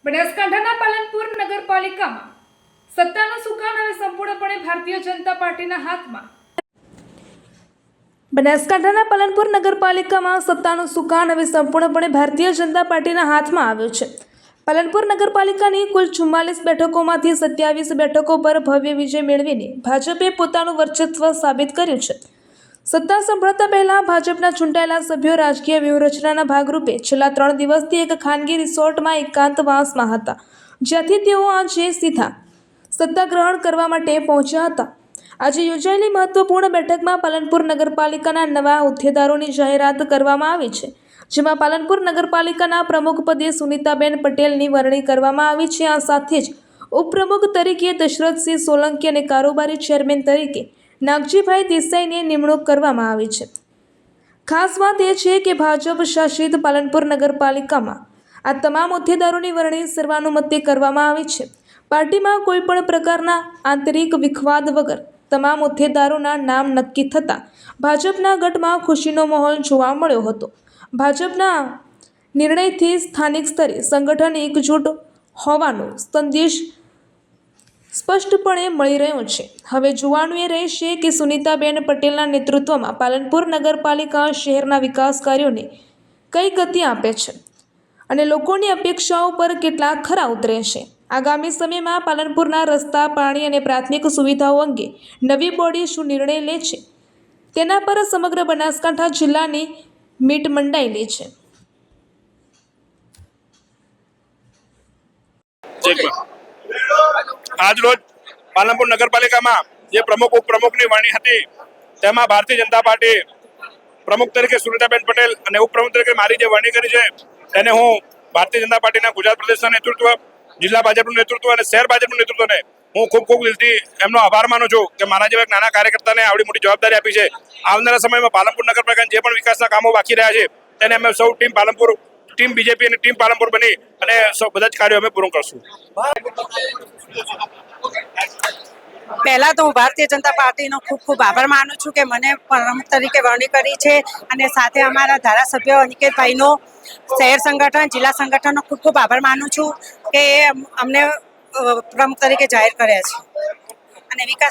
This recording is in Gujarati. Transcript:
બનાસકાંઠાના પાલનપુર નગરપાલિકામાં સત્તાનું સુકાન હવે સંપૂર્ણપણે ભારતીય જનતા પાર્ટીના હાથમાં. બનાસકાંઠાના પાલનપુર નગરપાલિકામાં સત્તાનું સુકાન હવે સંપૂર્ણપણે ભારતીય જનતા પાર્ટીના હાથમાં આવ્યું છે. પાલનપુર નગરપાલિકાની કુલ 44 બેઠકોમાંથી 27 બેઠકો પર ભવ્ય વિજય મેળવીને ભાજપે પોતાનું વર્ચસ્વ સાબિત કર્યું છે. સત્તા સંભાળતા પહેલા ભાજપના ચૂંટાયેલા સભ્યો રાજકીય વ્યૂહરચનાના ભાગરૂપે છેલ્લા 3 દિવસથી એક ખાનગી રિસોર્ટમાં એકાંતવાસમાં હતા, જ્યાંથી તેઓ આજે સીધા સત્તા ગ્રહણ કરવા માટે પહોંચ્યા હતા. આજે યોજાયેલી મહત્વપૂર્ણ બેઠકમાં પાલનપુર નગરપાલિકાના નવા હોદ્દેદારોની જાહેરાત કરવામાં આવી છે, જેમાં પાલનપુર નગરપાલિકાના પ્રમુખ પદે સુનીતાબેન પટેલની વરણી કરવામાં આવી છે. આ સાથે જ ઉપપ્રમુખ તરીકે દશરથસિંહ સોલંકી અને કારોબારી ચેરમેન તરીકે નાગજીભાઈ દેસાઈની નિમણૂક કરવામાં આવી છે. ખાસ વાત એ છે કે ભાજપ શાસિત પાલનપુર નગરપાલિકામાં આ તમામ હોદ્દેદારોની વરણી સર્વાનુમતે કરવામાં આવી છે. પાર્ટીમાં કોઈ પણ પ્રકારના આંતરિક વિખવાદ વગર તમામ હોદ્દેદારોના નામ નક્કી થતાં ભાજપના ગઢમાં ખુશીનો માહોલ જોવા મળ્યો હતો. ભાજપના નિર્ણયથી સ્થાનિક સ્તરે સંગઠન એકજૂટ હોવાનો સંદેશ સ્પષ્ટપણે મળી રહ્યો છે. હવે જોવાનું એ રહેશે કે સુનીતાબેન પટેલના નેતૃત્વમાં પાલનપુર નગરપાલિકા શહેરના વિકાસ કાર્યોને કઈ ગતિ આપે છે અને લોકોની અપેક્ષાઓ પર કેટલા ખરા ઉતરે છે. આગામી સમયમાં પાલનપુરના રસ્તા, પાણી અને પ્રાથમિક સુવિધાઓ અંગે નવી બોડી શું નિર્ણય લે છે તેના પર સમગ્ર બનાસકાંઠા જિલ્લાની મીટ મંડાયેલી છે. આજ રોજ પાલનપુર નગરપાલિકામાં જે પ્રમુખ ઉપપ્રમુખની વરણી હતી તેમાં ભારતીય જનતા પાર્ટી પ્રમુખ તરીકે સુનીતાબેન પટેલ અને ઉપપ્રમુખ તરીકે મારી જે વરણી કરી છે તેને હું ભારતીય જનતા પાર્ટીના ગુજરાત પ્રદેશના નેતૃત્વ, જિલ્લા ભાજપનું નેતૃત્વ અને શહેર ભાજપનું નેતૃત્વને હું ખૂબ દિલથી એમનો આભાર માનું છું કે મારા જેવા એક નાના કાર્યકર્તાને આવડી મોટી જવાબદારી આપી છે. આવનારા સમયમાં પાલનપુર નગરપાલિકાના જે પણ વિકાસના કામો બાકી રહ્યા છે તેને અમે સૌ ટીમ પાલનપુર, ટીમ બીજેપી અને ટીમ પાલનપુર બની અને સૌ બધા જ કાર્યો અમે પૂરું કરશું. પહેલા તો હું ભારતીય જનતા પાર્ટીનો ખૂબ આભાર માનું છું કે મને પ્રમુખ તરીકે વરણી કરી છે અને સાથે અમારા ધારાસભ્ય અનિકેતભાઈનો, શહેર સંગઠન, જિલ્લા સંગઠનનો ખૂબ આભાર માનું છું કે અમને પ્રમુખ તરીકે જાહેર કર્યા છે અને વિકાસ